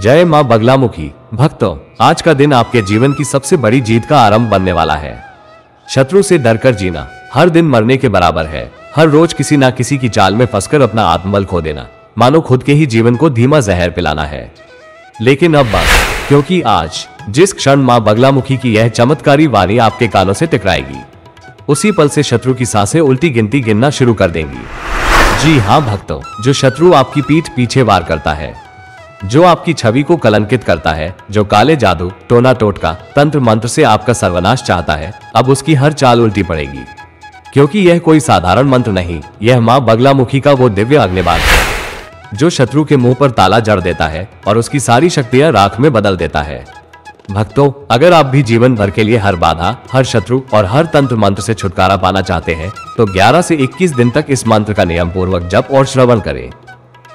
जय मां बगलामुखी। भक्तों, आज का दिन आपके जीवन की सबसे बड़ी जीत का आरंभ बनने वाला है। शत्रु से डरकर जीना हर दिन मरने के बराबर है। हर रोज किसी ना किसी की चाल में फंसकर अपना आत्मबल खो देना मानो खुद के ही जीवन को धीमा जहर पिलाना है। लेकिन अब बात, क्योंकि आज जिस क्षण मां बगलामुखी की यह चमत्कारी वाणी आपके कानों से टकराएगी, उसी पल से शत्रु की सांसें उल्टी गिनती गिनना शुरू कर देंगी। जी हाँ भक्तों, जो शत्रु आपकी पीठ पीछे वार करता है, जो आपकी छवि को कलंकित करता है, जो काले जादू, टोना टोटका, तंत्र मंत्र से आपका सर्वनाश चाहता है, अब उसकी हर चाल उल्टी पड़ेगी। क्योंकि यह कोई साधारण मंत्र नहीं, यह मां बगलामुखी का वो दिव्य अग्निबाण है जो शत्रु के मुंह पर ताला जड़ देता है और उसकी सारी शक्तियां राख में बदल देता है। भक्तों, अगर आप भी जीवन भर के लिए हर बाधा, हर शत्रु और हर तंत्र मंत्र से छुटकारा पाना चाहते हैं, तो 11 से 21 दिन तक इस मंत्र का नियम पूर्वक जप और श्रवण करें।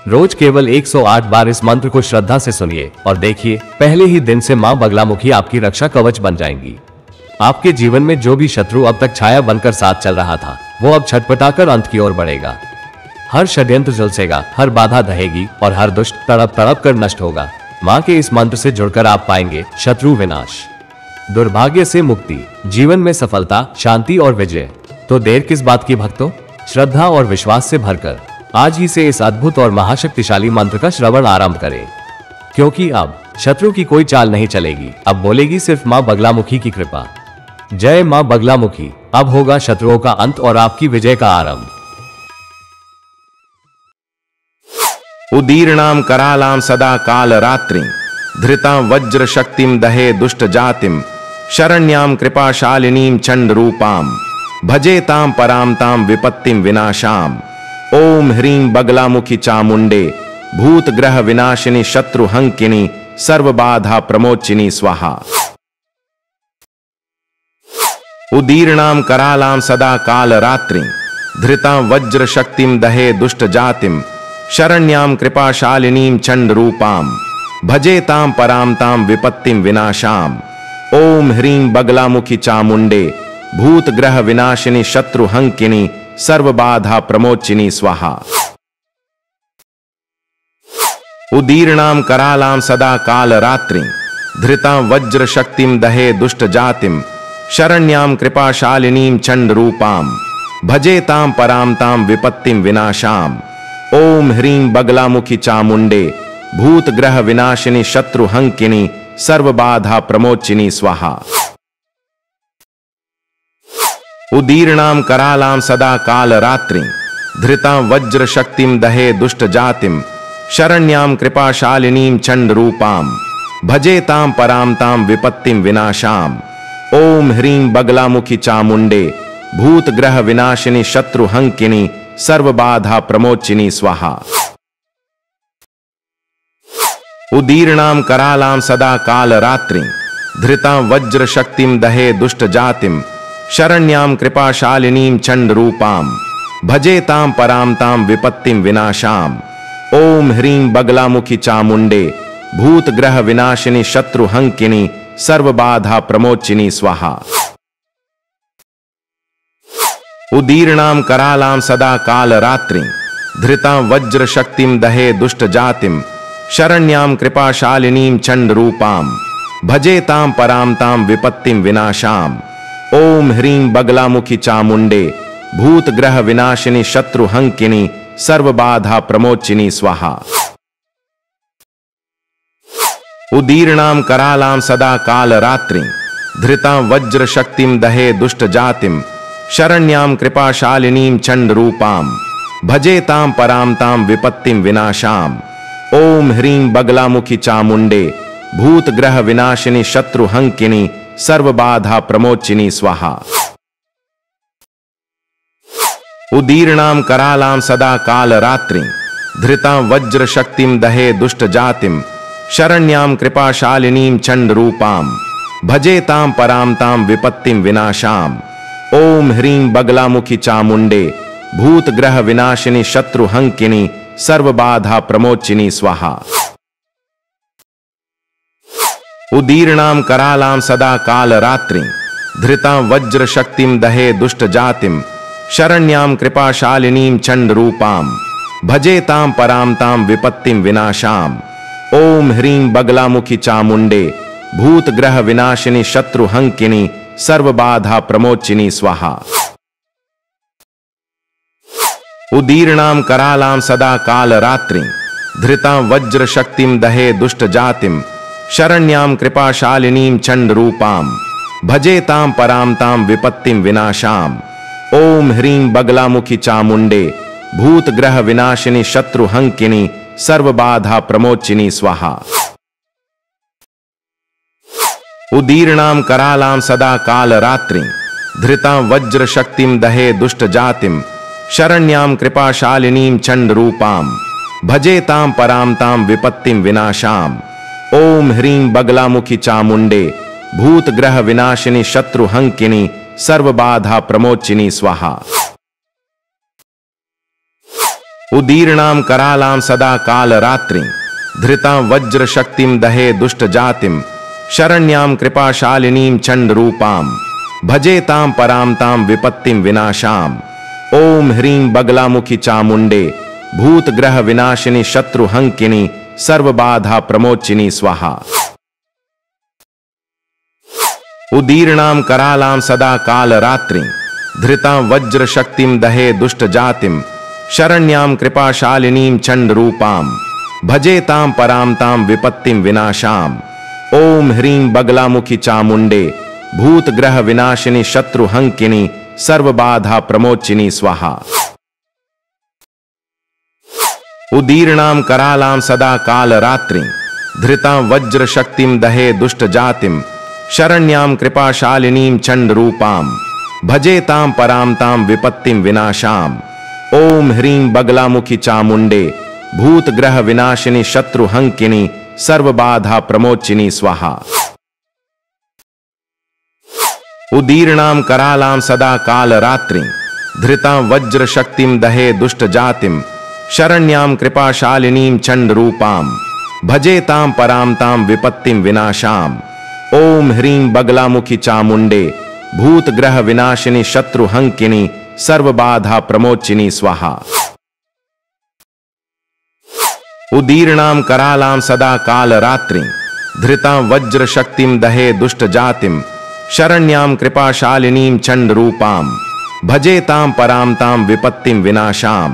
रोज केवल 108 बार इस मंत्र को श्रद्धा से सुनिए और देखिए, पहले ही दिन से मां बगलामुखी आपकी रक्षा कवच बन जाएंगी। आपके जीवन में जो भी शत्रु अब तक छाया बनकर साथ चल रहा था, वो अब छटपटाकर अंत की ओर बढ़ेगा। हर षड्यंत्र झुलसेगा, हर बाधा दहेगी और हर दुष्ट तड़प तड़प कर नष्ट होगा। मां के इस मंत्र से जुड़कर आप पाएंगे शत्रु विनाश, दुर्भाग्य से मुक्ति, जीवन में सफलता, शांति और विजय। तो देर किस बात की भक्तों, श्रद्धा और विश्वास से भरकर आज ही से इस अद्भुत और महाशक्तिशाली मंत्र का श्रवण आरंभ करें। क्योंकि अब शत्रु की कोई चाल नहीं चलेगी, अब बोलेगी सिर्फ मां बगलामुखी की कृपा। जय मां बगलामुखी। अब होगा शत्रुओं का अंत और आपकी विजय का आरंभ। उदीर्णाम करालाम सदा काल रात्रि धृतां वज्र शक्तिम दहे दुष्ट जातिम शरण्याम कृपाशालिनीम चंड रूपाम भजेताम पराम ताम विपत्तिम विनाशाम। ओम ह्रीं बगलामुखी चामुंडे भूत ग्रह विनाशिनी शत्रु हंकिनी सर्व बाधा प्रमोचिनी स्वाहा। उदीर्णाम करालाम सदा काल रात्रि धृतां वज्र शक्तिम दहे दुष्ट जातिम शरण्याम कृपाशालिनीम चंड रूपाम भजेताम पराम ताम विपत्तिम विनाशाम। ओम ह्रीं बगलामुखी चामुंडे भूत ग्रह विनाशिनी शत्रु हंकिनी सर्व बाधा प्रमोचिनी स्वाहा। उदीर्णाम करालाम सदा काल रात्रि धृतां वज्र शक्तिम दहे दुष्ट जातिम शरण्याम कृपाशालिनीम चंड रूपाम भजेताम पराम ताम विपत्तिम विनाशाम। ओम ह्रीं बगलामुखी चामुंडे भूत ग्रह विनाशिनी शत्रु हंकिनी सर्व बाधा प्रमोचिनी स्वाहा। उदीर्णाम करालाम सदा काल रात्रि धृतां वज्र शक्तिम दहे दुष्ट जातिम शरण्याम कृपाशालिनीम चंड रूपाम भजेताम पराम ताम विपत्तिम विनाशाम। ओम ह्रीं बगलामुखी चामुंडे भूत ग्रह विनाशिनी शत्रु हंकिनी सर्व बाधा प्रमोचिनी स्वाहा। उदीर्णाम करालाम सदा काल रात्रि धृतां वज्र शक्तिम दहे दुष्ट जातिम शरण्याम कृपाशालिनीम चंड रूपाम भजेताम पराम ताम विपत्तिम विनाशाम। ओम ह्रीं बगलामुखी चामुंडे भूत ग्रह विनाशिनी शत्रु हंकिनी सर्व बाधा प्रमोचिनी स्वाहा। उदीर्णाम करालाम सदा काल रात्रि धृतां वज्र शक्तिम दहे दुष्ट जातिम शरण्याम कृपाशालिनीम चंड रूपाम भजेताम पराम ताम विपत्तिम विनाशाम। ओम ह्रीं बगलामुखी चामुंडे भूत ग्रह विनाशिनी शत्रु हंकिनी सर्व बाधा प्रमोचिनी स्वाहा। उदीर्णाम करालाम सदा काल रात्रि धृतां वज्र शक्तिम दहे दुष्ट जातिम शरण्याम कृपाशालिनीम चंड रूपाम भजेताम पराम ताम विपत्तिम विनाशाम। ओम ह्रीं बगलामुखी चामुंडे भूत ग्रह विनाशिनी शत्रु हंकिनी सर्व बाधा प्रमोचिनी स्वाहा। उदीर्णाम करालाम सदा काल रात्रि धृतां वज्र शक्तिम दहे दुष्ट जातिम शरण्याम कृपाशालिनीम चंड रूपाम भजेताम पराम ताम विपत्तिम विनाशाम। ओम ह्रीं बगलामुखी चामुंडे भूत ग्रह विनाशिनी शत्रु हंकिनी सर्व बाधा प्रमोचिनी स्वाहा। उदीर्णाम करालाम सदा काल रात्रि धृतां वज्र शक्तिम दहे दुष्ट जातिम शरण्याम कृपाशालिनीम चंड रूपाम भजेताम पराम ताम विपत्तिम विनाशाम। ओम ह्रीं बगलामुखी चामुंडे भूत ग्रह विनाशिनी शत्रु हंकिनी सर्व बाधा प्रमोचिनी स्वाहा। उदीर्णां करालां सदा काल रात्रि धृतां वज्र शक्तिं दहे दुष्ट जातिं शरण्यां कृपाशालिनीं चंड रूपां भजेतां परां तां विपत्तिं विनाशां। ओम ह्रीं बगलामुखी चामुंडे भूत ग्रह विनाशिनी शत्रु हंकिनी सर्व बाधा प्रमोचिनी स्वाहा। उदीर्णां करालां सदा काल रात्रि धृतां वज्र शक्तिं दहे दुष्ट जातिं शरण्यां कृपाशालिनीं चंड रूपां भजेतां परां तां विपत्तिं विनाशां। ओम ह्रीं बगलामुखी चामुंडे भूत ग्रह विनाशिनी शत्रु हंकिनी सर्व बाधा प्रमोचिनी स्वाहा। उदीर्णां करालां सदा काल रात्रि धृतां वज्र शक्तिं दहे दुष्ट जातिं शरण्यां कृपाशालिनीं चंड रूपां भजेतां परां तां विपत्तिं विनाशां। ओम ह्रीं बगलामुखी चामुंडे भूत ग्रह विनाशिनी शत्रु हंकिनी सर्व बाधा प्रमोचिनी स्वाहा। उदीर्णां करालां सदा काल रात्रि धृतां वज्र शक्तिं दहे दुष्ट जातिं शरण्यां कृपाशालिनीं चंड रूपां भजेतां परां तां विपत्तिं विनाशां। ओम ह्रीं बगलामुखी चामुंडे भूत ग्रह विनाशिनी शत्रु हंकिनी सर्व बाधा प्रमोचिनी स्वाहा। उदीर्णां करालां सदा काल रात्रि धृतां वज्र शक्तिं दहे दुष्ट जातिं शरण्यां कृपाशालिनीं चंड रूपां भजेतां परां तां विपत्तिं विनाशां। ओम ह्रीं बगलामुखी चामुंडे भूत ग्रह विनाशिनी शत्रु हंकिनी सर्व बाधा प्रमोचिनी स्वाहा। उदीर्णां करालां सदा काल रात्रि धृतां वज्र शक्तिं दहे दुष्ट जातिं शरण्यां कृपाशालिनीं चंड रूपां भजेतां परां तां विपत्तिं विनाशां। ओम ह्रीं बगलामुखी चामुंडे भूत ग्रह विनाशिनी शत्रु हंकिनी सर्व बाधा प्रमोचिनी स्वाहा। उदीर्णां करालां सदा काल रात्रि धृतां वज्र शक्तिं दहे दुष्ट जातिं शरण्यां कृपाशालिनीं चंड रूपां भजेतां परां तां विपत्तिं विनाशां।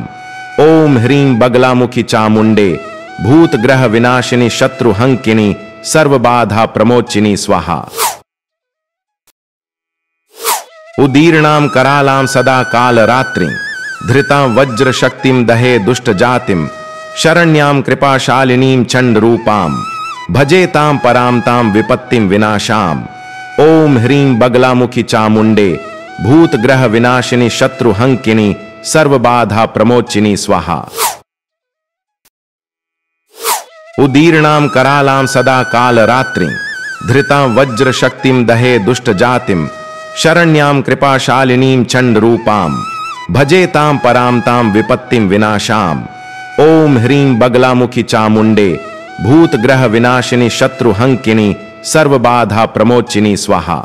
ओम ह्रीं बगलामुखी चामुंडे भूत ग्रह विनाशिनी शत्रु हंकिनी सर्व बाधा प्रमोचिनी स्वाहा। उदीर्णां करालां सदा काल रात्रि धृतां वज्र शक्तिं दहे दुष्ट जातिं शरण्यां कृपाशालिनीं चंड रूपां भजेतां परां तां विपत्तिं विनाशां। ओम ह्रीं बगलामुखी चामुंडे भूत ग्रह विनाशिनी शत्रु हंकिनी सर्व बाधा प्रमोचिनी स्वाहा। उदीर्णां करालां सदा काल रात्रि धृतां वज्र शक्तिं दहे दुष्ट जातिं शरण्यां कृपाशालिनीं चंड रूपां भजेतां परां तां विपत्तिं विनाशां। ओम ह्रीं बगलामुखी चामुंडे भूत ग्रह विनाशिनी शत्रु हंकिनी सर्व बाधा प्रमोचिनी स्वाहा।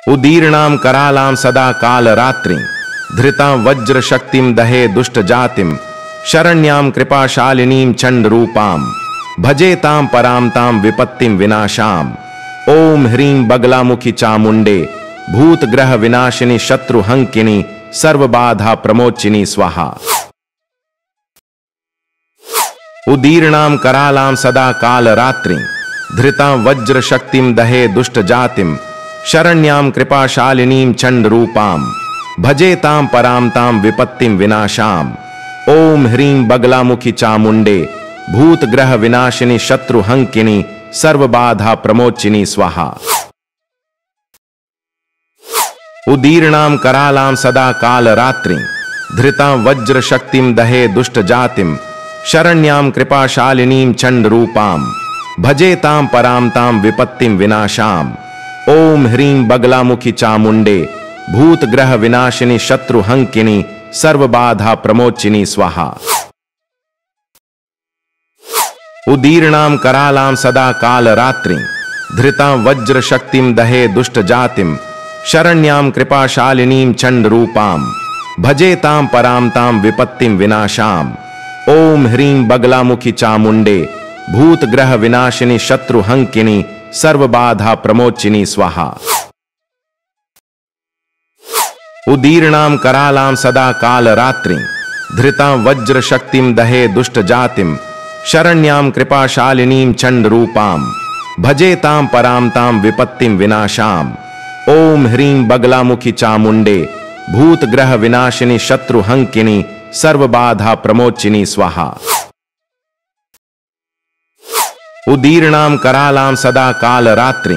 उदीर्णां करालां सदा काल रात्रि धृतां वज्र शक्तिं दहे दुष्ट जातिं शरण्यां कृपाशालिनीं चंड रूपां भजेतां परां तां विपत्तिं विनाशां। ओम ह्रीं बगलामुखी चामुंडे भूत ग्रह विनाशिनी शत्रु हंकिनी सर्व बाधा प्रमोचिनी स्वाहा। उदीर्णां करालां सदा काल रात्रि धृतां वज्र शक्तिं दहे दुष्ट जातिं शरण्यां कृपाशालिनीं चंड रूपां भजेतां परां तां विपत्तिं विनाशां। ओम ह्रीं बगलामुखी चामुंडे भूत ग्रह विनाशिनी शत्रु हंकिनी सर्व बाधा प्रमोचिनी स्वाहा। उदीर्णां करालां सदा काल रात्रि धृतां वज्र शक्तिं दहे दुष्ट जातिं शरण्यां कृपाशालिनीं चंड रूपां भजेतां परां तां विपत्तिं विनाशां। ओम ह्रीं बगलामुखी चामुंडे भूत ग्रह विनाशिनी शत्रु हंकिनी सर्व बाधा प्रमोचिनी स्वाहा। उदीर्णां करालां सदा काल रात्रि धृतां वज्र शक्तिं दहे दुष्ट जातिं शरण्यां कृपाशालिनीं चंड रूपां भजेतां परां तां विपत्तिं विनाशां। ओम ह्रीं बगलामुखी चामुंडे भूत ग्रह विनाशिनी शत्रु हंकिनी सर्व बाधा प्रमोचिनी स्वाहा। उदीर्णां करालां सदा काल रात्रि धृतां वज्र शक्तिं दहे दुष्ट जातिं शरण्यां कृपाशालिनीं चंड रूपां भजेतां परां तां विपत्तिं विनाशां। ओम ह्रीं बगलामुखी चामुंडे भूत ग्रह विनाशिनी शत्रु हंकिनी सर्व बाधा प्रमोचिनी स्वाहा। उदीर्णां करालां सदा काल रात्रि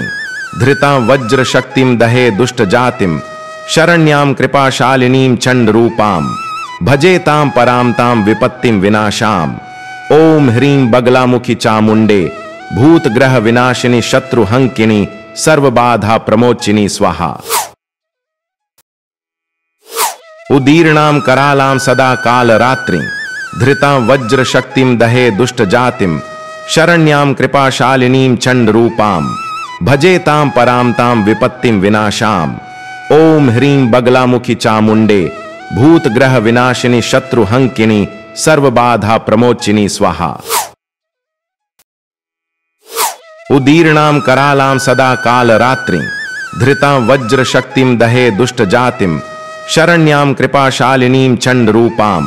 धृतां वज्र शक्तिं दहे दुष्ट जातिं शरण्यां कृपाशालिनीं चंड रूपां भजेतां परां तां विपत्तिं विनाशां। ओम ह्रीं बगलामुखी चामुंडे भूत ग्रह विनाशिनी शत्रु हंकिनी सर्व बाधा प्रमोचिनी स्वाहा। उदीर्णां करालां सदा काल रात्रि धृतां वज्र शक्तिं दहे दुष्ट जातिं शरण्यां कृपाशालिनीं चंड रूपां भजेतां परां तां विपत्तिं विनाशां। ओम ह्रीं बगलामुखी चामुंडे भूत ग्रह विनाशिनी शत्रु हंकिनी सर्व बाधा प्रमोचिनी स्वाहा। उदीर्णां करालां सदा काल रात्रि धृतां वज्र शक्तिं दहे दुष्ट जातिं शरण्यां कृपाशालिनीं चंड रूपां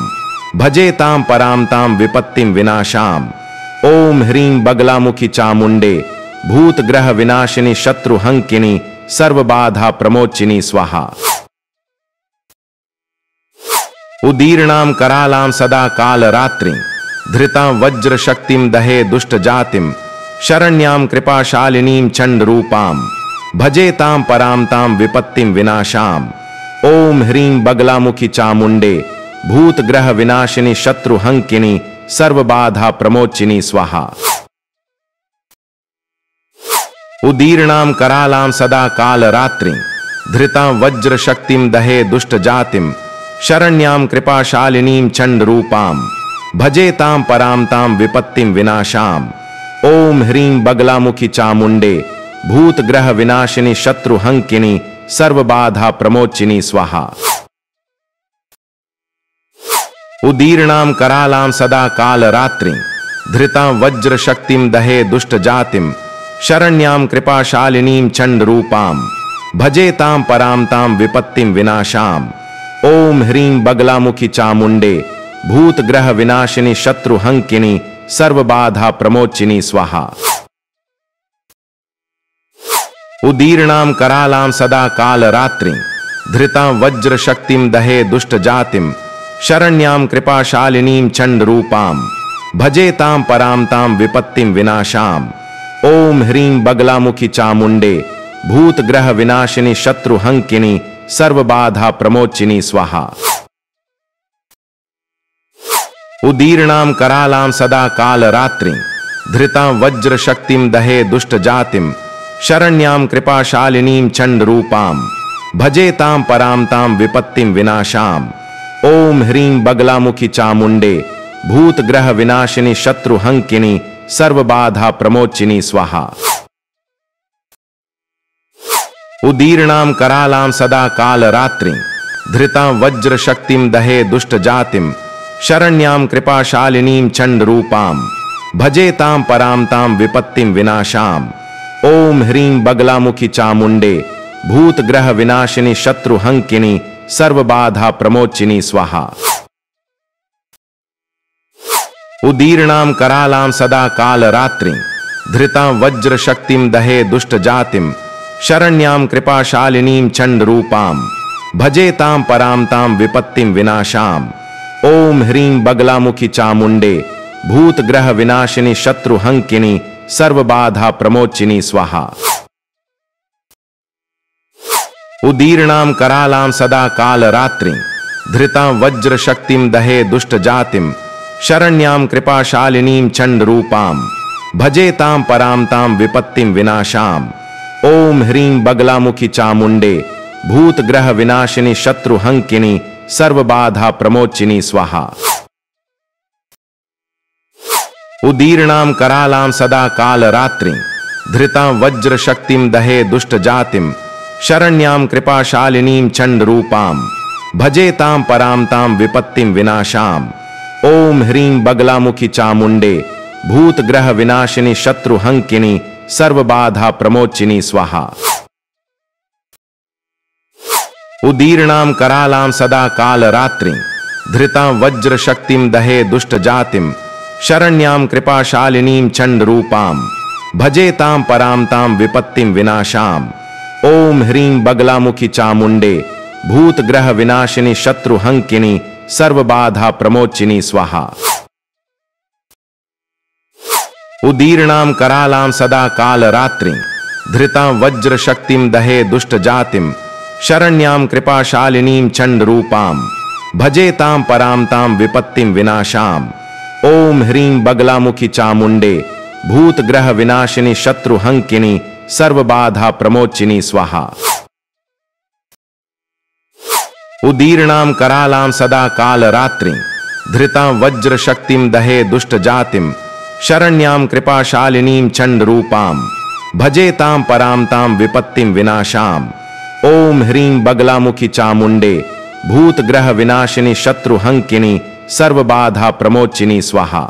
भजेतां परां तां विपत्तिं विनाशां। ओम ह्रीं बगलामुखी चामुंडे भूत ग्रह विनाशिनी शत्रु हंकिनी सर्व बाधा प्रमोचिनी स्वाहा। उदीर्णां करालां सदा काल रात्रि धृतां वज्र शक्तिं दहे दुष्ट जातिं शरण्यां कृपाशालिनीं चंड रूपां भजेतां परां तां विपत्तिं विनाशां। ओम ह्रीं बगलामुखी चामुंडे भूत ग्रह विनाशिनी शत्रु हंकिनी सर्व बाधा प्रमोचिनी स्वाहा। उदीर्णां करालां सदा काल रात्रि धृतां वज्र शक्तिं दहे दुष्ट जातिं शरण्यां कृपाशालिनीं चंड रूपां भजेतां परां तां विपत्तिं विनाशां। ओम ह्रीं बगलामुखी चामुंडे भूत ग्रह विनाशिनी शत्रु हंकिनी सर्व बाधा प्रमोचिनी स्वाहा। उदीर्णां करालां सदा काल रात्रि धृतां वज्र शक्तिं दहे दुष्ट जातिं शरण्यां कृपाशालिनीं चंड रूपां भजेतां परां तां विपत्तिं विनाशां। ओम ह्रीं बगलामुखी चामुंडे भूत ग्रह विनाशिनी शत्रु हंकिनी सर्व बाधा प्रमोचिनी स्वाहा। उदीर्णां करालां सदा काल रात्रि धृतां वज्र शक्तिं दहे दुष्ट जातिं शरण्यां कृपाशालिनीं चंड रूपां भजेतां परां तां विपत्तिं विनाशां। ओम ह्रीं बगलामुखी चामुंडे भूत ग्रह विनाशिनी शत्रु हंकिनी सर्व बाधा प्रमोचिनी स्वाहा। उदीर्णां करालां सदा काल रात्रि धृतां वज्र शक्तिं दहे दुष्ट जातिं शरण्यां कृपाशालिनीं चंड रूपां भजेतां परां तां विपत्तिं विनाशां। ओम ह्रीं बगलामुखी चामुंडे भूत ग्रह विनाशिनी शत्रु हंकिनी सर्व बाधा प्रमोचिनी स्वाहा। उदीर्णां करालां सदा काल रात्रि धृतां वज्र शक्तिं दहे दुष्ट जातिं शरण्यां कृपाशालिनीं चंड रूपां भजेतां परां तां विपत्तिं विनाशां। ओम ह्रीं बगलामुखी चामुंडे भूत ग्रह विनाशिनी शत्रु हंकिनी सर्व बाधा प्रमोचिनी स्वाहा। उदीर्णां करालां सदा काल रात्रि धृतां वज्र शक्तिं दहे दुष्ट जातिं शरण्यां कृपाशालिनीं चंड रूपां भजेतां परां तां विपत्तिं विनाशां। ओम ह्रीं बगलामुखी चामुंडे भूत ग्रह विनाशिनी शत्रु हंकिनी सर्व बाधा प्रमोचिनी स्वाहा। उदीर्णां करालां सदा काल रात्रि धृतां वज्र शक्तिं दहे दुष्ट जातिं शरण्यां कृपाशालिनीं चंड रूपां भजेतां परां तां विपत्तिं विनाशां। ओम ह्रीं बगलामुखी चामुंडे भूत ग्रह विनाशिनी शत्रु हंकिनी सर्व बाधा प्रमोचिनी स्वाहा। उदीर्णां करालां सदा काल रात्रि धृतां वज्र शक्तिं दहे दुष्ट जातिं शरण्यां कृपाशालिनीं चंड रूपां भजेतां परां तां विपत्तिं विनाशां। ओम ह्रीं बगलामुखी चामुंडे भूत ग्रह विनाशिनी शत्रु हंकिनी सर्व बाधा प्रमोचिनी स्वाहा। उदीर्णां करालां सदा काल रात्रि धृतां वज्र शक्तिं दहे दुष्ट जातिं शरण्यां कृपाशालिनीं चंड रूपां भजेतां परां तां विपत्तिं विनाशां। ओम ह्रीं बगलामुखी चामुंडे भूत ग्रह विनाशिनी शत्रु हंकिनी सर्व बाधा प्रमोचिनी स्वाहा। उदीर्णां करालां सदा काल रात्रि धृतां वज्र शक्तिं दहे दुष्ट जातिं शरण्यां कृपाशालिनीं चंड रूपां भजेतां परां तां विपत्तिं विनाशां। ओम ह्रीं बगलामुखी चामुंडे भूत ग्रह विनाशिनी शत्रु हंकिनी सर्व बाधा प्रमोचिनी स्वाहा। उदीर्णां करालां सदा काल रात्रि धृतां वज्र शक्तिं दहे दुष्ट जातिं शरण्यां कृपाशालिनीं चंड रूपां भजेतां परां तां विपत्तिं विनाशां। ओम ह्रीं बगलामुखी चामुंडे भूत ग्रह विनाशिनी शत्रु हंकिनी सर्व बाधा प्रमोचिनी स्वाहा।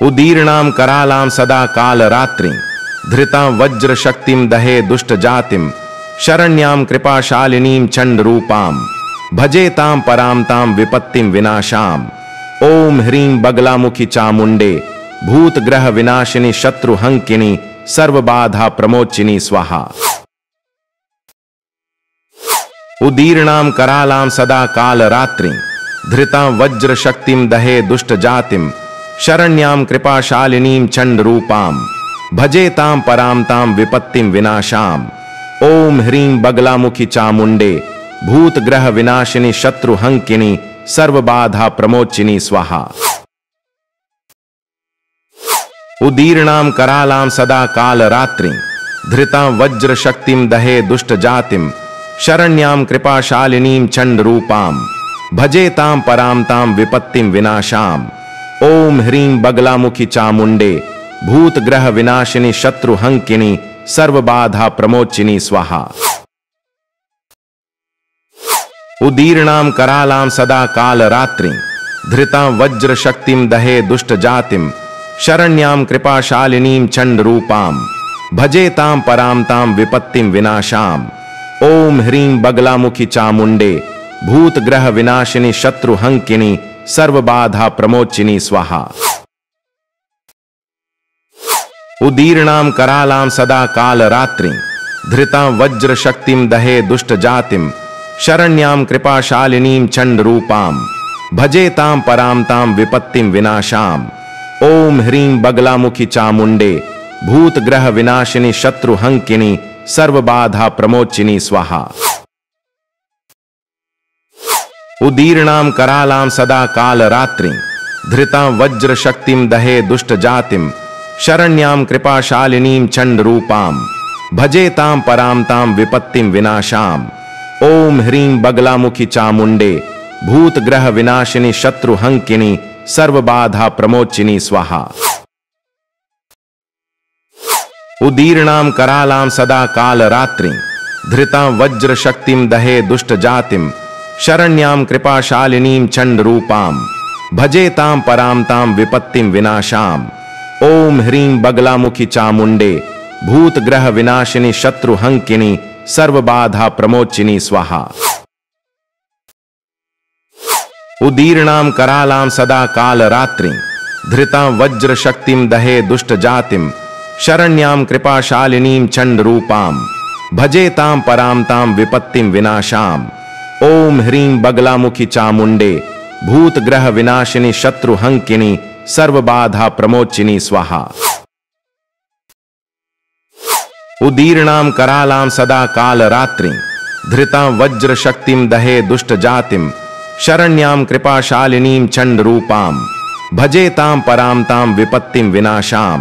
उदीर्णां करालां सदा काल रात्रि धृतां वज्र शक्तिं दहे दुष्ट जातिं शरण्यां कृपाशालिनीं चंड रूपां भजेतां परां तां विपत्तिं विनाशां। ओम ह्रीं बगलामुखी चामुंडे भूत ग्रह विनाशिनी शत्रु हंकिनी सर्व बाधा प्रमोचिनी स्वाहा। उदीर्णां करालां सदा काल रात्रि धृतां वज्र शक्तिं दहे दुष्ट जातिं शरण्यां कृपाशालिनीं चंड रूपां भजेतां परां तां विपत्तिं विनाशां। ओम ह्रीं बगलामुखी चामुंडे भूत ग्रह विनाशिनी शत्रु हंकिनी सर्व बाधा प्रमोचिनी स्वाहा। उदीर्णां करालां सदा काल रात्रि धृतां वज्र शक्तिं दहे दुष्ट जातिं शरण्यां कृपाशालिनीं चंड रूपां भजेतां परां तां विपत्तिं विनाशां। ओम ह्रीं बगलामुखी चामुंडे भूत ग्रह विनाशिनी शत्रु हंकिनी सर्व बाधा प्रमोचिनी स्वाहा। उदीर्णां करालां सदा काल रात्रि धृतां वज्र शक्तिं दहे दुष्ट जातिं शरण्यां कृपाशालिनीं चंड रूपां भजेतां परां तां विपत्तिं विनाशां। ओम ह्रीं बगलामुखी चामुंडे भूत ग्रह विनाशिनी शत्रु हंकिनी सर्व बाधा प्रमोचिनी स्वाहा। उदीर्णां करालां सदा काल रात्रि धृतां वज्र शक्तिं दहे दुष्ट जातिं शरण्यां कृपाशालिनीं चंड रूपां भजेतां परां तां विपत्तिं विनाशां। ओम ह्रीं बगलामुखी चामुंडे भूत ग्रह विनाशिनी शत्रु हंकिनी सर्व बाधा प्रमोचिनी स्वाहा। उदीर्णां करालां सदा काल रात्रि धृतां वज्र शक्तिं दहे दुष्ट जातिं शरण्यां कृपाशालिनीं चंड रूपां भजेतां परां तां विपत्तिं विनाशां। ओम ह्रीं बगलामुखी चामुंडे भूत ग्रह विनाशिनी शत्रु हंकिनी सर्व बाधा प्रमोचिनी स्वाहा। उदीर्णां करालां सदा काल रात्रि धृतां वज्र शक्तिं दहे दुष्ट जातिं शरण्यां कृपाशालिनीं चंड रूपां भजेतां परां तां विपत्तिं विनाशां। ओम ह्रीं बगलामुखी चामुंडे भूत ग्रह विनाशिनी शत्रु हंकिनी सर्व बाधा प्रमोचिनी स्वाहा। उदीर्णां करालां सदा काल रात्रि धृतां वज्र शक्तिं दहे दुष्ट जातिं शरण्यां कृपाशालिनीं चंड रूपां भजेतां परां तां विपत्तिं विनाशां। ओम ह्रीं बगलामुखी चामुंडे भूत ग्रह विनाशिनी शत्रु हंकिनी सर्व बाधा प्रमोचिनी स्वाहा। उदीर्णां करालां सदा काल रात्रि धृतां वज्र शक्तिं दहे दुष्ट जातिं शरण्यां कृपाशालिनीं चंड रूपां भजेतां परां तां विपत्तिं विनाशां।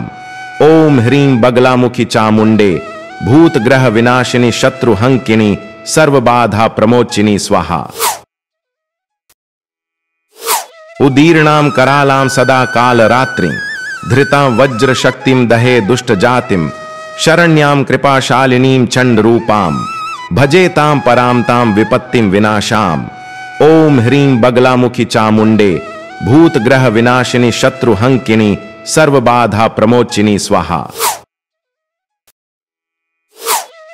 ओम ह्रीं बगलामुखी चामुंडे भूत ग्रह विनाशिनी शत्रु हंकिनी सर्व बाधा प्रमोचिनी स्वाहा। उदीर्णां करालां सदा काल रात्रि धृतां वज्र शक्तिं दहे दुष्ट जातिं शरण्यां कृपाशालिनीं चंड रूपां भजेतां परां तां विपत्तिं विनाशां। ओम ह्रीं बगलामुखी चामुंडे भूत ग्रह विनाशिनी शत्रु हंकिनी सर्व बाधा प्रमोचिनी स्वाहा।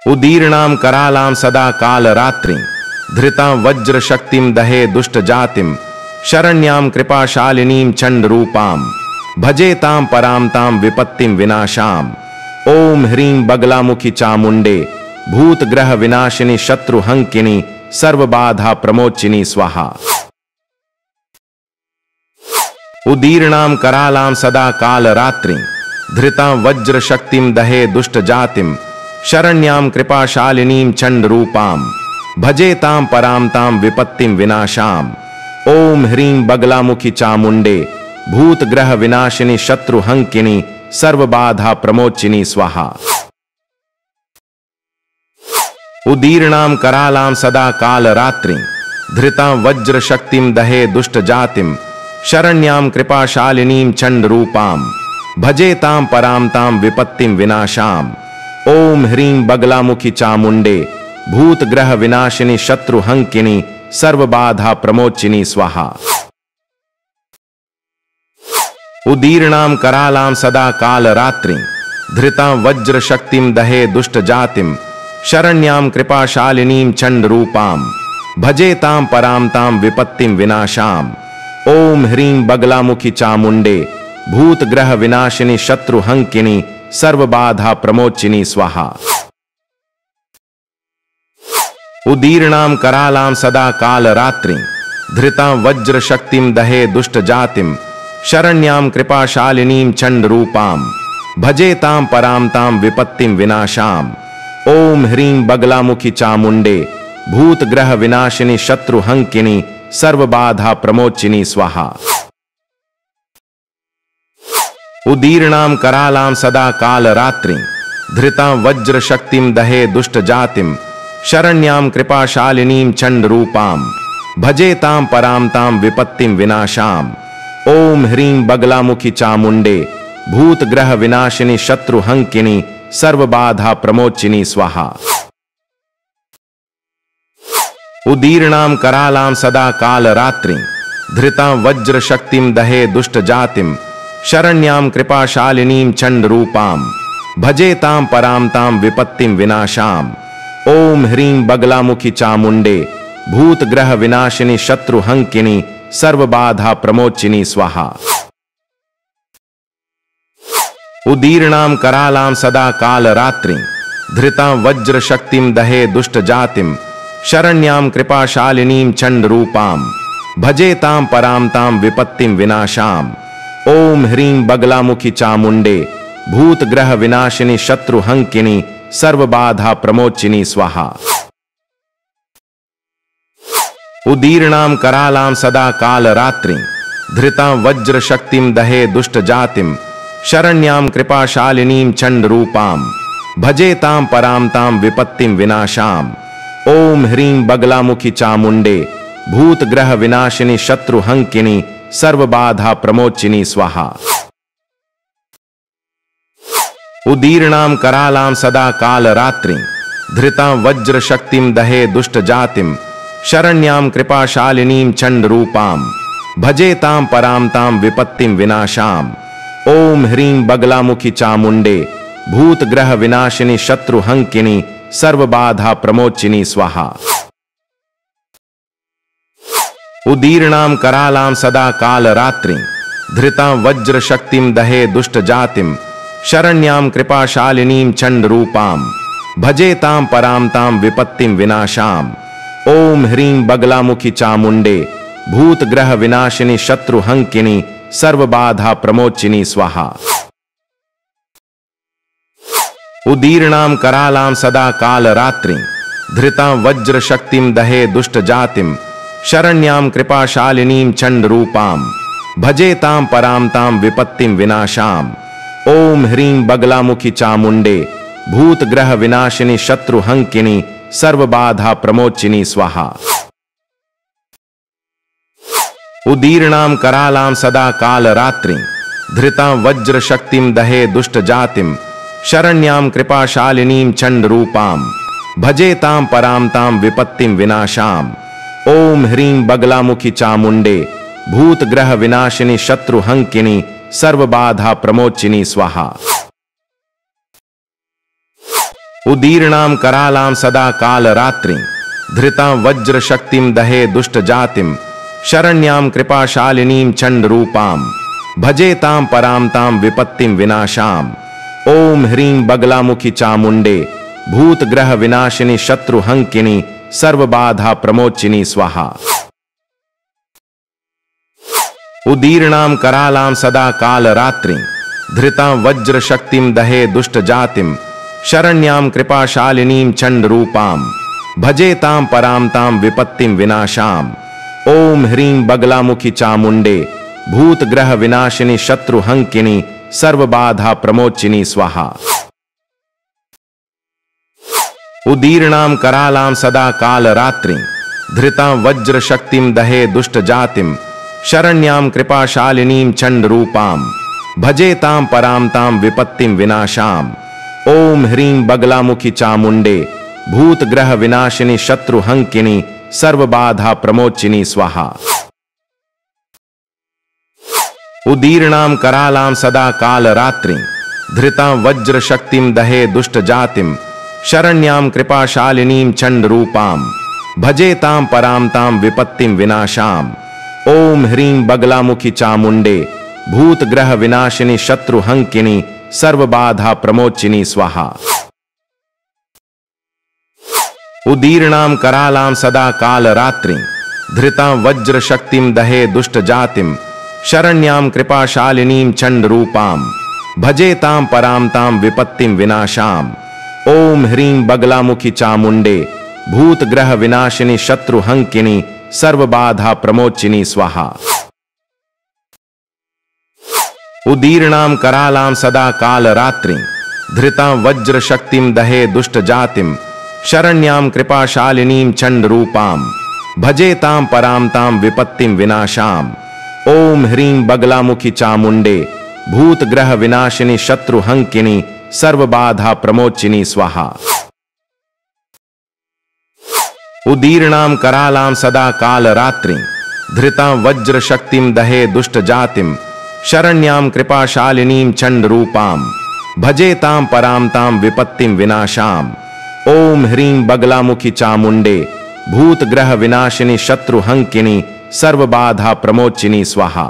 उदीर्णां करालां सदा काल रात्रि धृतां वज्र शक्तिं दहे दुष्ट जातिं शरण्यां कृपाशालिनीं चंड रूपां भजेतां परां तां विपत्तिं विनाशां। ओम ह्रीं बगलामुखी चामुंडे भूत ग्रह विनाशिनी शत्रु हंकिनी सर्व बाधा प्रमोचिनी स्वाहा। उदीर्णां करालां सदा काल रात्रि धृतां वज्र शक्तिं दहे दुष्ट जातिं शरण्यां कृपाशालिनीं चंड रूपां भजेतां परां तां विपत्तिं विनाशां। ओम ह्रीं बगलामुखी चामुंडे भूत ग्रह विनाशिनी शत्रु हंकिनी सर्व बाधा प्रमोचिनी स्वाहा। उदीर्णां करालां सदा काल रात्रि धृतां वज्र शक्तिं दहे दुष्ट जातिं शरण्यां कृपाशालिनीं चंड रूपां भजेतां परां तां विपत्तिं विनाशां। ओम ह्रीं बगलामुखी चामुंडे भूत ग्रह विनाशिनी शत्रु हंकिनी सर्व बाधा प्रमोचिनी स्वाहा। उदीर्णां करालां सदा काल रात्रि धृतां वज्र शक्तिं दहे दुष्ट जातिं शरण्यां कृपाशालिनीं चंड रूपां भजेतां परां तां विपत्तिं विनाशां। ओम ह्रीं बगलामुखी चामुंडे भूत ग्रह विनाशिनी शत्रु हंकिनी सर्व बाधा प्रमोचिनी स्वाहा। उदीर्णां करालां सदा काल रात्रि धृतां वज्र शक्तिं दहे दुष्ट जातिं शरण्यां कृपाशालिनीं चंड रूपां भजेतां परां तां विपत्तिं विनाशां। ओम ह्रीं बगलामुखी चामुंडे भूत ग्रह विनाशिनी शत्रु हंकिनी सर्व बाधा प्रमोचिनी स्वाहा। उदीर्णां करालां सदा काल रात्रि धृतां वज्र शक्तिं दहे दुष्ट जातिं शरण्यां कृपाशालिनीं चंड रूपां भजेतां परां तां विपत्तिं विनाशां। ओम ह्रीं बगलामुखी चामुंडे भूत ग्रह विनाशिनी शत्रु हंकिनी सर्व बाधा प्रमोचिनी स्वाहा। उदीर्णां करालां सदा काल रात्रि धृतां वज्र शक्तिं दहे दुष्ट जातिं शरण्यां कृपाशालिनीं चंड रूपां भजेतां परां तां विपत्तिं विनाशां। ओम ह्रीं बगलामुखी चामुंडे भूत ग्रह विनाशिनी शत्रु हंकिनी सर्व बाधा प्रमोचिनी स्वाहा। उदीर्णां करालां सदा काल रात्रि धृतां वज्र शक्तिं दहे दुष्ट जातिं शरण्यां कृपाशालिनीं चंड रूपां भजेतां परां तां विपत्तिं विनाशां। ओम ह्रीं बगलामुखी चामुंडे भूत ग्रह विनाशिनी शत्रु हंकिनी सर्व बाधा प्रमोचिनी स्वाहा। उदीर्णां करालां सदा काल रात्रि धृतां वज्र शक्तिं दहे दुष्ट जातिं शरण्यां कृपाशालिनीं चंड रूपां भजेतां परां तां विपत्तिं विनाशां। ओम ह्रीं बगलामुखी चामुंडे भूत ग्रह विनाशिनी शत्रु हंकिनी सर्व बाधा प्रमोचिनी स्वाहा। उदीर्णां करालां सदा काल रात्रि धृतां वज्र शक्तिं दहे दुष्ट जातिं शरण्यां कृपाशालिनीं चंड रूपां भजेतां परां तां विपत्तिं विनाशां। ओम ह्रीं बगलामुखी चामुंडे भूत ग्रह विनाशिनी शत्रु हंकिनी सर्व बाधा प्रमोचिनी स्वाहा। उदीर्णां करालां सदा काल रात्रि धृतां वज्र शक्तिं दहे दुष्ट जातिं शरण्यां कृपाशालिनीं चंड रूपां भजेतां परां तां विपत्तिं विनाशां। ओम ह्रीं बगलामुखी चामुंडे भूत ग्रह विनाशिनी शत्रु हंकिनी सर्व बाधा प्रमोचिनी स्वाहा। उदीर्णां करालां सदा काल रात्रि धृतां वज्र शक्तिं दहे दुष्ट जातिं शरण्यां कृपाशालिनीं चंड रूपां भजेतां परां तां विपत्तिं विनाशां। ओम ह्रीं बगलामुखी चामुंडे भूत ग्रह विनाशिनी शत्रु हंकिनी सर्व बाधा प्रमोचिनी स्वाहा। उदीर्णां करालां सदा काल रात्रि धृतां वज्र शक्तिं दहे दुष्ट जातिं शरण्यां कृपाशालिनीं चंड रूपां भजेतां परां तां विपत्तिं विनाशां। ओम ह्रीं बगलामुखी चामुंडे भूत ग्रह विनाशिनी शत्रु हंकिनी सर्व बाधा प्रमोचिनी स्वाहा। उदीर्णां करालां सदा काल रात्रि धृतां वज्र शक्तिं दहे दुष्ट जातिं शरण्यां कृपाशालिनीं चंड रूपां भजेतां परां तां विपत्तिं विनाशां। ओम ह्रीं बगलामुखी चामुंडे भूत ग्रह विनाशिनी शत्रु हंकिनी सर्व बाधा प्रमोचिनी स्वाहा। उदीर्णां करालां सदा काल रात्रि धृतां वज्र शक्तिं दहे दुष्ट जातिं शरण्यां कृपाशालिनीं चंड रूपां भजेतां परां तां विपत्तिं विनाशां। ओम ह्रीं बगलामुखी चामुंडे भूत ग्रह विनाशिनी शत्रु हंकिनी सर्व बाधा प्रमोचिनी स्वाहा। उदीर्णां करालां सदा काल रात्रि धृतां वज्र शक्तिं दहे दुष्ट जातिं शरण्यां कृपाशालिनीं चंड रूपां भजेतां परां तां विपत्तिं विनाशां। ओम ह्रीं बगलामुखी चामुंडे भूत ग्रह विनाशिनी शत्रु हंकिनी सर्व बाधा प्रमोचिनी स्वाहा। उदीर्णां करालां सदा काल रात्रि धृतां वज्र शक्तिं दहे दुष्ट जातिं शरण्यां कृपाशालिनीं चंड रूपां भजेतां परां तां विपत्तिं विनाशां। ओम ह्रीं बगलामुखी चामुंडे भूत ग्रह विनाशिनी शत्रु हंकिनी सर्व बाधा प्रमोचिनी स्वाहा। उदीर्णां करालां सदा काल रात्रि धृतां वज्र शक्तिं दहे दुष्ट जातिं शरण्यां कृपाशालिनीं चंड रूपां भजेतां परां तां विपत्तिं विनाशां। ओम ह्रीं बगलामुखी चामुंडे भूत ग्रह विनाशिनी शत्रु हंकिनी सर्व बाधा प्रमोचिनी स्वाहा। उदीर्णां करालां सदा काल रात्रि धृतां वज्र शक्तिं दहे दुष्ट जातिं शरण्यां कृपाशालिनीं चंड रूपां भजेतां परां तां विपत्तिं विनाशां। ओम ह्रीं बगलामुखी चामुंडे भूत ग्रह विनाशिनी शत्रु हंकिनी सर्व बाधा प्रमोचिनी स्वाहा। उदीर्णां करालां सदा काल रात्रि धृतां वज्र शक्तिं दहे दुष्ट जातिं शरण्यां कृपाशालिनीं चंड रूपां भजेतां परां तां विपत्तिं विनाशां। ओम ह्रीं बगलामुखी चामुंडे भूत ग्रह विनाशिनी शत्रु हंकिनी सर्व बाधा प्रमोचिनी स्वाहा।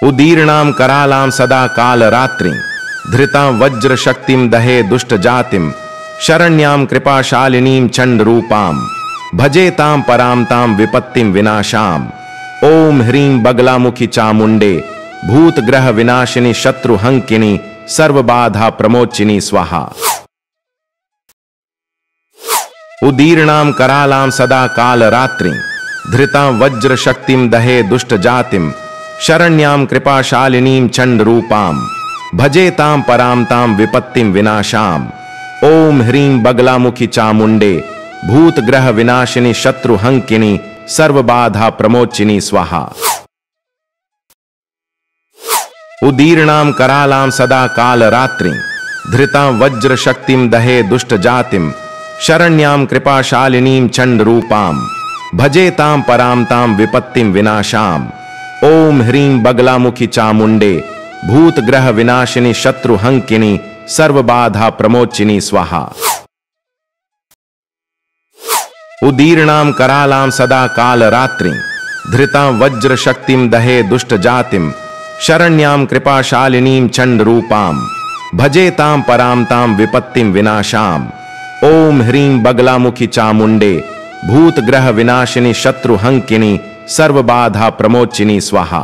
उदीर्णां करालां सदा काल रात्रि धृतां वज्र शक्तिं दहे दुष्ट जातिं शरण्यां कृपाशालिनीं चंड रूपां भजेतां परां तां विपत्तिं विनाशां। ओम ह्रीं बगलामुखी चामुंडे भूत ग्रह विनाशिनी शत्रु हंकिनी सर्व बाधा प्रमोचिनी स्वाहा। उदीर्णां करालां सदा काल रात्रि धृतां वज्र शक्तिं दहे दुष्ट जातिं शरण्यां कृपाशालिनीं चंड रूपां भजेतां परां तां विपत्तिं विनाशां। ओम ह्रीं बगलामुखी चामुंडे भूत ग्रह विनाशिनी शत्रु हंकिनी सर्व बाधा प्रमोचिनी स्वाहा। उदीर्णां करालां सदा काल रात्रि धृतां वज्र शक्तिं दहे दुष्ट जातिं शरण्यां कृपाशालिनीं चंड रूपां भजेतां परां तां विपत्तिं विनाशां। ओम ह्रीं बगलामुखी चामुंडे भूत ग्रह विनाशिनी शत्रु हंकिनी सर्व बाधा प्रमोचिनी स्वाहा। उदीर्णां करालां सदा काल रात्रि धृतां वज्र शक्तिं दहे दुष्ट जातिं शरण्यां कृपाशालिनीं चंड रूपां भजेतां परां तां विपत्तिं विनाशां। ओम ह्रीं बगलामुखी चामुंडे भूत ग्रह विनाशिनी शत्रु हंकिनी सर्व बाधा प्रमोचिनी स्वाहा।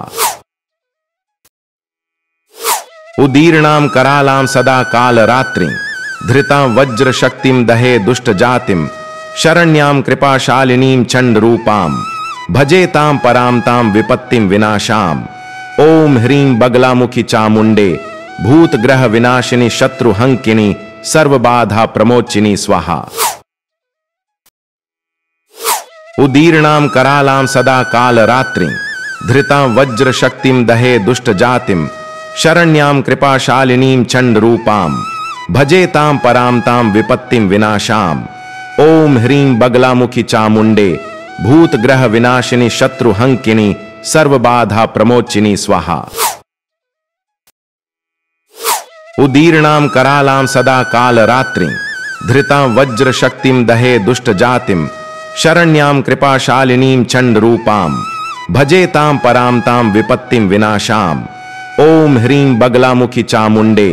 उदीर्णां करालां सदा काल रात्रि धृतां वज्र शक्तिं दहे दुष्ट जातिं शरण्यां कृपाशालिनीं चंड रूपां भजेतां परां तां विपत्तिं विनाशां। ओम ह्रीं बगलामुखी चामुंडे भूत ग्रह विनाशिनी शत्रु हंकिनी सर्व बाधा प्रमोचिनी स्वाहा। उदीर्णां करालां सदा काल रात्रि धृतां वज्र शक्तिं दहे दुष्ट जातिं शरण्यां कृपाशालिनीं चंड रूपां भजेतां परां तां विपत्तिं विनाशां। ओम ह्रीं बगलामुखी चामुंडे भूत ग्रह विनाशिनी शत्रु हंकिनी सर्व बाधा प्रमोचिनी स्वाहा। उदीर्णां करालां सदा काल रात्रि धृतां वज्र शक्तिं दहे दुष्ट जातिं शरण्यां कृपाशालिनीं चंड रूपां भजेतां परां तां विपत्तिं विनाशां। ओम ह्रीं बगलामुखी चामुंडे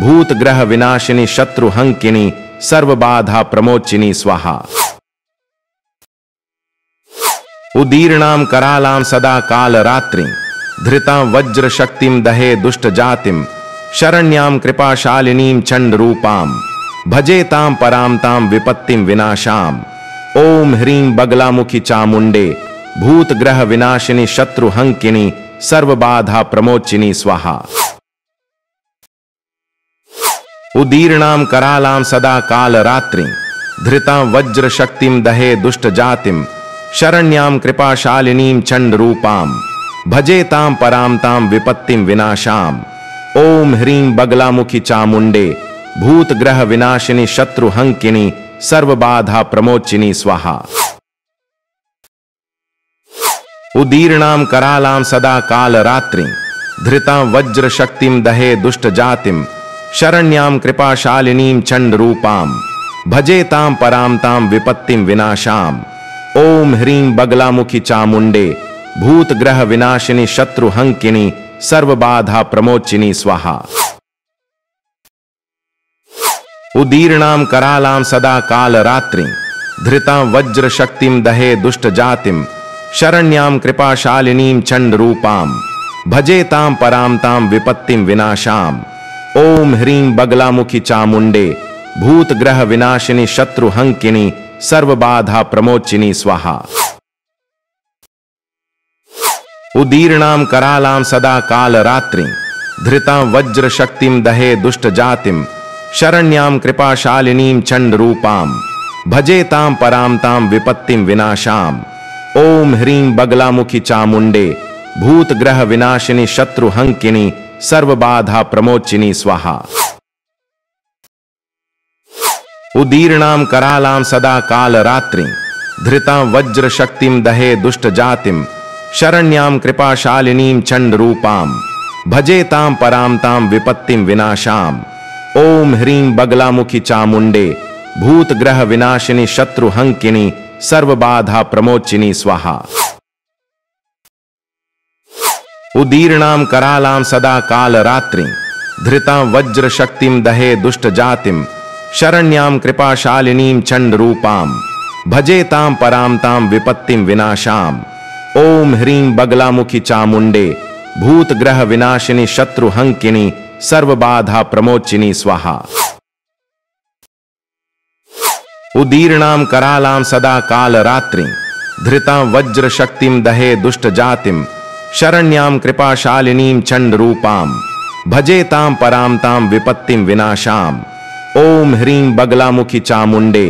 भूत ग्रह विनाशिनी शत्रु हंकिनी सर्व बाधा प्रमोचिनी स्वाहा। उदीर्णां करालां सदा काल रात्रि धृतां वज्र शक्तिं दहे दुष्ट जातिं शरण्यां कृपाशालिनीं चंड रूपां भजेतां परां तां विपत्तिं विनाशां। ओम ह्रीं बगलामुखी चामुंडे भूत ग्रह विनाशिनी शत्रु हंकिनी सर्व बाधा प्रमोचिनी स्वाहा। उदीर्णां करालां सदा काल रात्रि धृतां वज्र शक्तिं दहे दुष्ट जातिं शरण्यां कृपाशालिनीं चंड रूपां भजेतां परां तां विपत्तिं विनाशां। ओम ह्रीं बगलामुखी चामुंडे भूत ग्रह विनाशिनी शत्रु हंकिनी सर्व बाधा प्रमोचिनी स्वाहा। उदीर्णां करालां सदा काल रात्रि धृतां वज्र शक्तिं दहे दुष्ट जातिं शरण्यां कृपाशालिनीं चंड रूपां भजेतां परां तां विपत्तिं विनाशां। ओम ह्रीं बगलामुखी चामुंडे भूत ग्रह विनाशिनी शत्रु हंकिनी सर्व बाधा प्रमोचिनी स्वाहा। उदीर्णां करालां सदा काल रात्रि धृतां वज्र शक्तिं दहे दुष्ट जातिं शरण्यां कृपाशालिनीं चंड रूपां भजेतां परां तां विपत्तिं विनाशां। ओम ह्रीं बगलामुखी चामुंडे भूत ग्रह विनाशिनी शत्रु हंकिनी सर्व बाधा प्रमोचिनी स्वाहा। उदीर्णां करालां सदा काल रात्रि धृतां वज्र शक्तिं दहे दुष्ट जातिं शरण्यां कृपाशालिनीं चंड रूपां भजेतां परां तां विपत्तिं विनाशां। ओम ह्रीं बगलामुखी चामुंडे भूत ग्रह विनाशिनी शत्रु हंकिनी सर्व बाधा प्रमोचिनी स्वाहा। उदीर्णां करालां सदा काल रात्रि धृतां वज्र शक्तिं दहे दुष्ट जातिं शरण्यां कृपाशालिनीं चंड रूपां भजेतां परां तां विपत्तिं विनाशां। ओम ह्रीं बगलामुखी चामुंडे भूत ग्रह विनाशिनी शत्रु हंकिनी सर्व बाधा प्रमोचिनी स्वाहा। उदीर्णां करालां सदा काल रात्रि धृतां वज्र शक्तिं दहे दुष्ट जातिं शरण्यां कृपाशालिनीं चंड रूपां भजेतां परां तां विपत्तिं विनाशां। ओम ह्रीं बगलामुखी चामुंडे भूत ग्रह विनाशिनी शत्रु हंकिनी सर्व बाधा प्रमोचिनी स्वाहा। उदीर्णां करालां सदा काल रात्रि धृतां वज्र शक्तिं दहे दुष्ट जातिं शरण्यां कृपाशालिनीं चंड रूपां भजेतां परां तां विपत्तिं विनाशां। ओम ह्रीं बगलामुखी चामुंडे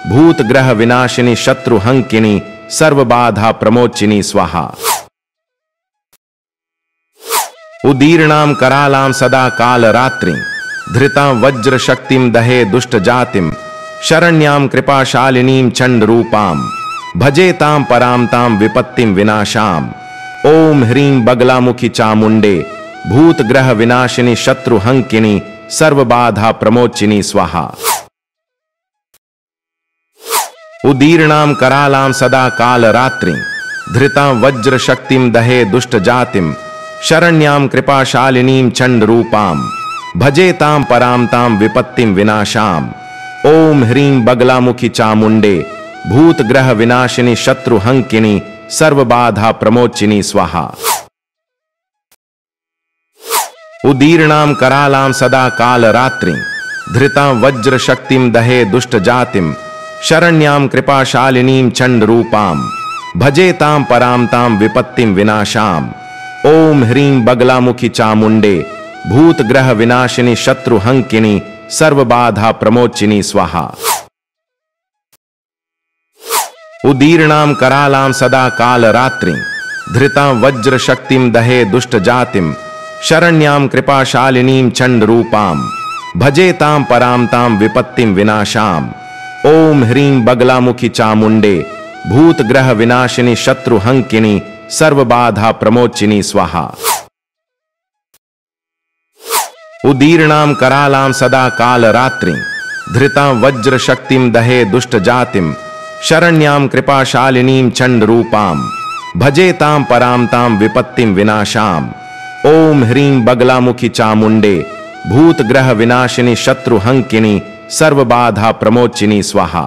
भूत ग्रह विनाशिनी शत्रु हंकिनी सर्व बाधा प्रमोचिनी स्वाहा। उदीर्णां करालां सदा काल रात्रि धृतां वज्र शक्तिं दहे दुष्ट जातिं शरण्यां कृपाशालिनीं चंड रूपां भजेतां परां तां विपत्तिं विनाशां। ओम ह्रीं बगलामुखी चामुंडे भूत ग्रह विनाशिनी शत्रु हंकिनी सर्व बाधा प्रमोचिनी स्वाहा। उदीर्णां करालां सदा काल रात्रि धृतां वज्र शक्तिं दहे दुष्ट जातिं शरण्यां कृपाशालिनीं चंड रूपां भजेतां परां तां विपत्तिं विनाशां। ओम ह्रीं बगलामुखी चामुंडे भूत ग्रह विनाशिनी शत्रु हंकिनी सर्व बाधा प्रमोचिनी स्वाहा। उदीर्णां करालां सदा काल रात्रि धृतां वज्र शक्तिं दहे दुष्ट जातिं शरण्यां कृपाशालिनीं चंड रूपां भजेतां परां तां विपत्तिं विनाशां। ओम ह्रीं बगलामुखी चामुंडे भूत ग्रह विनाशिनी शत्रु हंकिनी सर्व बाधा प्रमोचिनी स्वाहा। उदीर्णां करालां सदा काल रात्रि धृतां वज्र शक्तिं दहे दुष्ट जातिं शरण्यां कृपाशालिनीं चंड रूपां भजेतां परां तां विपत्तिं विनाशां। ओम ह्रीं बगलामुखी चामुंडे भूत ग्रह विनाशिनी शत्रु हंकिनी सर्व बाधा प्रमोचिनी स्वाहा। उदीर्णां करालां सदा काल रात्रि धृतां वज्र शक्तिं दहे दुष्ट जातिं शरण्यां कृपाशालिनीं चंड रूपां भजेतां परां तां विपत्तिं विनाशां। ओम ह्रीं बगलामुखी चामुंडे भूत ग्रह विनाशिनी शत्रु हंकिनी सर्व बाधा प्रमोचिनी स्वाहा।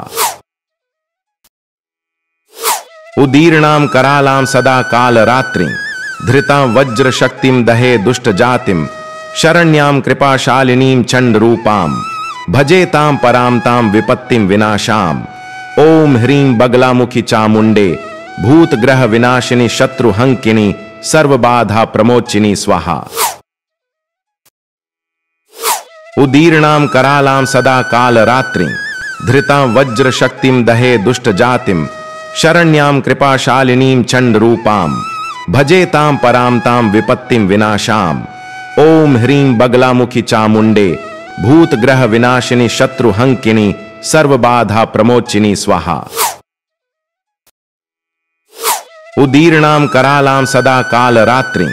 उदीर्णां करालां सदा काल रात्रि धृतां वज्र शक्तिं दहे दुष्ट जातिं शरण्यां कृपाशालिनीं चंड रूपां भजेतां परां तां विपत्तिं विनाशां। ओम ह्रीं बगलामुखी चामुंडे भूत ग्रह विनाशिनी शत्रु हंकिनी सर्व बाधा प्रमोचिनी स्वाहा। उदीर्णां करालां सदा काल रात्रि धृतां वज्र शक्तिं दहे दुष्ट जातिं शरण्यां कृपाशालिनीं चंड रूपां भजेतां परां तां विपत्तिं विनाशां। ओम ह्रीं बगलामुखी चामुंडे भूत ग्रह विनाशिनी शत्रु हंकिनी सर्व बाधा प्रमोचिनी स्वाहा। उदीर्णां करालां सदा काल रात्रि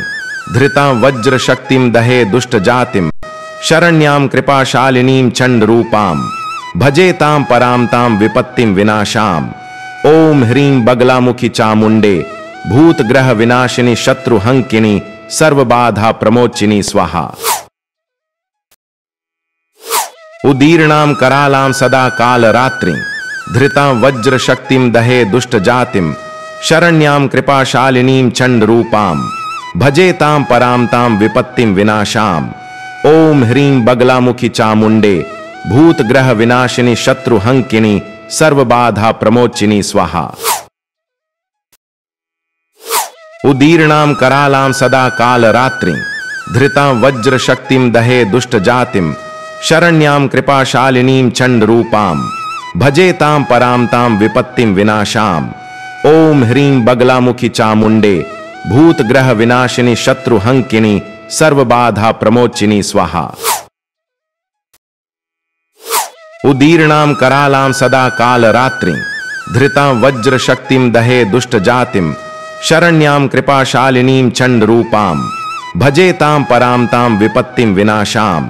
धृतां वज्र शक्तिं दहे दुष्ट जातिं शरण्यां कृपाशालिनीं चंड रूपां भजेतां परां तां विपत्तिं विनाशां। ओम ह्रीं बगलामुखी चामुंडे भूत ग्रह विनाशिनी शत्रु हंकिनी सर्व बाधा प्रमोचिनी स्वाहा। उदीर्णां करालां सदा काल रात्रि धृतां वज्र शक्तिं दहे दुष्ट जातिं शरण्यां कृपाशालिनीं चंड रूपां भजेतां परां तां विपत्तिं विनाशां। ओम ह्रीं बगलामुखी चामुंडे भूत ग्रह विनाशिनी शत्रु हंकिनी सर्व बाधा प्रमोचिनी स्वाहा। उदीर्णां करालां सदा काल रात्रि धृतां वज्र शक्तिं दहे दुष्ट जातिं शरण्यां कृपाशालिनीं चंड रूपां भजेतां परां तां विपत्तिं विनाशां। ओम ह्रीं बगलामुखी चामुंडे भूत ग्रह विनाशिनी शत्रु हंकिनी सर्व बाधा प्रमोचिनी स्वाहा। उदीर्णां करालां सदा काल रात्रि धृतां वज्र शक्तिं दहे दुष्ट जातिं शरण्यां कृपाशालिनीं चंड रूपां भजेतां परां तां विपत्तिं विनाशां।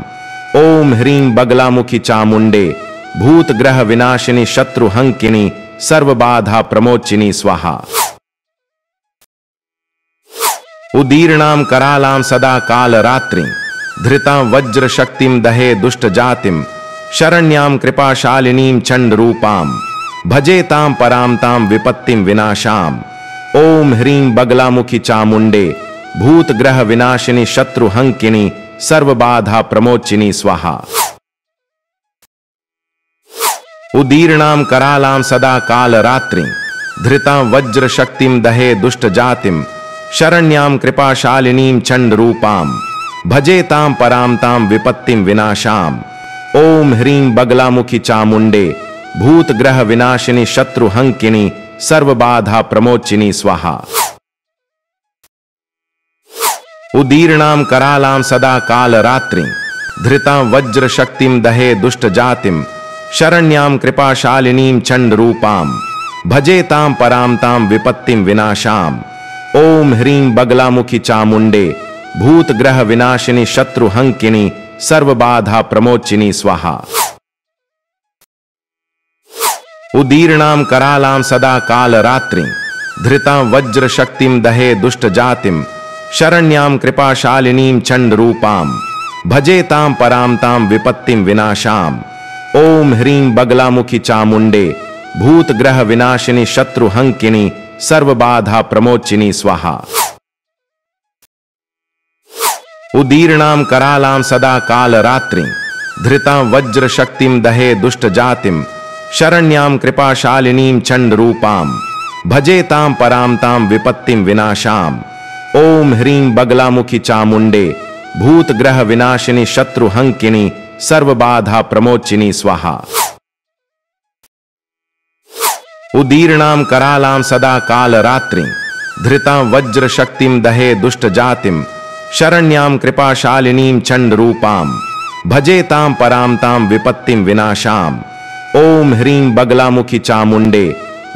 ओम ह्रीं बगलामुखी चामुंडे भूत ग्रह विनाशिनी शत्रु हंकिनी सर्व बाधा प्रमोचिनी स्वाहा। उदीर्णां करालां सदा काल रात्रि धृतां वज्र शक्तिं दहे दुष्ट जातिं शरण्यां कृपाशालिनीं चंड रूपां भजेतां परां तां विपत्तिं विनाशां। ओम ह्रीं बगलामुखी चामुंडे भूत ग्रह विनाशिनी शत्रु हंकिनी सर्व बाधा प्रमोचिनी स्वाहा। उदीर्णां करालां सदा काल रात्रि धृतां वज्र शक्तिं दहे दुष्ट जातिं शरण्यां कृपाशालिनीं चंड रूपां भजेतां परां तां विपत्तिं विनाशां। ओम ह्रीं बगलामुखी चामुंडे भूत ग्रह विनाशिनी शत्रु हंकिनी सर्व बाधा प्रमोचिनी स्वाहा। उदीर्णां करालां सदा काल रात्रि धृतां वज्र शक्तिं दहे दुष्ट जातिं शरण्यां कृपाशालिनीं चंड रूपां भजेतां परां तां विपत्तिं विनाशां। ओम ह्रीं बगलामुखी चामुंडे भूत ग्रह विनाशिनी शत्रु हंकिनी सर्व बाधा प्रमोचिनी स्वाहा। उदीर्णां करालां सदा काल रात्रि धृतां वज्र शक्तिं दहे दुष्ट जातिं शरण्यां कृपाशालिनीं चंड रूपां भजेतां परां तां विपत्तिं विनाशां। ओम ह्रीं बगलामुखी चामुंडे भूत ग्रह विनाशिनी शत्रु हंकिनी सर्व बाधा प्रमोचिनी स्वाहा। उदीर्णां करालां सदा काल रात्रि धृतां वज्र शक्तिं दहे दुष्ट जातिं शरण्यां कृपाशालिनीं चंड रूपां भजेतां परां तां विपत्तिं विनाशां। ओम ह्रीं बगलामुखी चामुंडे भूत ग्रह विनाशिनी शत्रु हंकिनी सर्व बाधा प्रमोचिनी स्वाहा। उदीर्णां करालां सदा काल रात्रि धृतां वज्र शक्तिं दहे दुष्ट जातिं शरण्यां कृपाशालिनीं चंड रूपां भजेतां परां तां विपत्तिं विनाशां। ओम ह्रीं बगलामुखी चामुंडे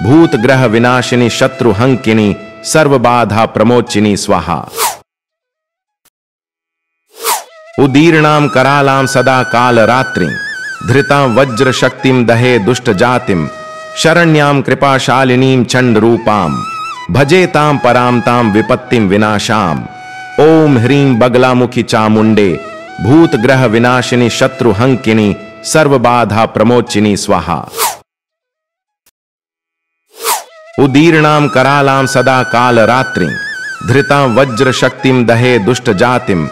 भूत ग्रह विनाशिनी शत्रुहंकिनी सर्व बाधा प्रमोचिनी स्वाहा। उदीर्णां करालां सदा काल रात्रि धृतां वज्र शक्तिं दहे दुष्ट जातिम शरण्यां कृपाशालिनीं चंड रूपां भजेतां परां तां विपत्तिं विनाशाम। ओम ह्रीं बगलामुखी चामुंडे भूत ग्रह विनाशिनी शत्रुहंकिनी सर्व बाधा प्रमोचिनी स्वाहा। उदीर्णां करालां सदा काल रात्रि धृतां वज्र शक्तिं दहे दुष्ट जातिम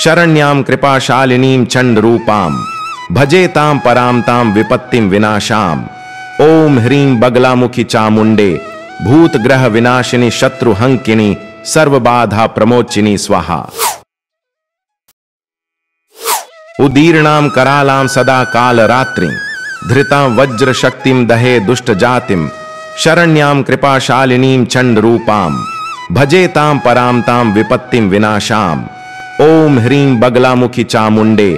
शरण्यां कृपाशालिनीं चंड रूपां भजेतां परां तां विपत्तिं विनाशाम। ओम ह्रीं बगलामुखी चामुंडे भूत ग्रह विनाशिनी शत्रुहंकिनी सर्व बाधा प्रमोचिनी स्वाहा। उदीर्णां करालां सदा काल रात्रि धृतां वज्र शक्तिं दहे दुष्ट जातिम शरण्यां कृपाशालिनीं चंड रूपां भजेतां परां तां विपत्तिं विनाशाम। ओम ह्रीं बगलामुखी चामुंडे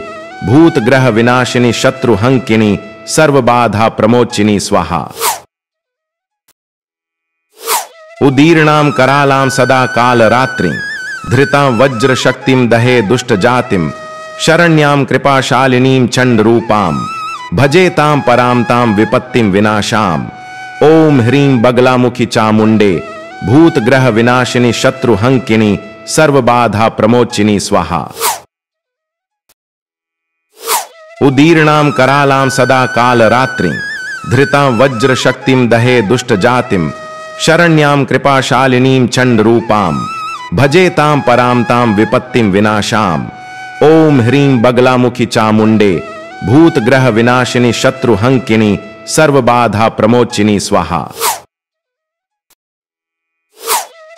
भूत ग्रह विनाशिनी शत्रुहंकिनी सर्व बाधा प्रमोचिनी स्वाहा। उदीर्णां करालां सदा काल रात्रि धृतां वज्र शक्तिं दहे दुष्ट जातिम शरण्यां कृपाशालिनीं चंड रूपां भजेतां परां तां विपत्तिं विनाशाम। ओम ह्रीं बगलामुखी चामुंडे भूत ग्रह विनाशिनी शत्रुहंकिनी सर्व बाधा प्रमोचिनी स्वाहा। उदीर्णां करालां सदा काल रात्रि धृतां वज्र शक्तिं दहे दुष्ट जातिम शरण्यां कृपाशालिनीं चंड रूपां भजेतां परां तां विपत्तिं विनाशाम। ओम ह्रीं बगलामुखी चामुंडे भूत ग्रह विनाशिनी शत्रुहंकिनी सर्व बाधा प्रमोचिनी स्वाहा।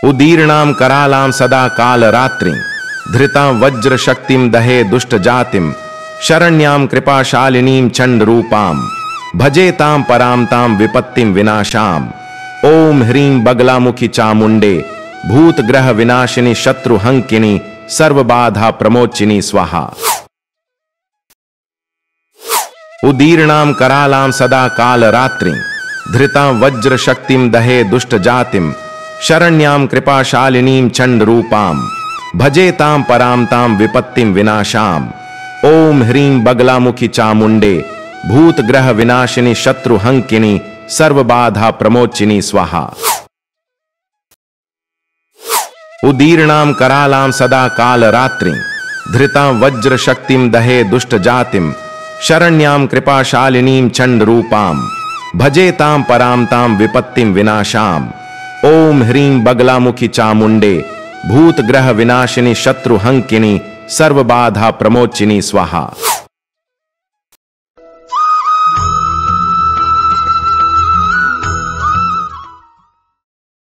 उदीर्णां करालां सदा काल रात्रि धृतां वज्र शक्तिं दहे दुष्ट जातिम शरण्यां कृपाशालिनीं चंड रूपां भजेतां परां तां विपत्तिं विनाशाम। ओम ह्रीं बगलामुखी चामुंडे भूत ग्रह विनाशिनी शत्रुहंकिनी सर्व बाधा प्रमोचिनी स्वाहा। उदीर्णां करालां सदा काल रात्रि धृतां वज्र शक्तिं दहे दुष्ट जातिम शरण्यां कृपाशालिनीं चंड रूपां भजेतां परां तां विपत्तिं विनाशाम। ओम ह्रीं बगलामुखी चामुंडे भूत ग्रह विनाशिनी शत्रुहंकिनी सर्व बाधा प्रमोचिनी स्वाहा। उदीर्णां करालां सदा काल रात्रि धृतां वज्र शक्तिं दहे दुष्ट जातिम शरण्यां कृपाशालिनीं चंड रूपां भजेतां परां तां विपत्तिं विनाशाम। ओम ह्रीं बगलामुखी चामुंडे भूत ग्रह विनाशिनी शत्रुहंकिनी सर्व बाधा प्रमोचिनी स्वाहा।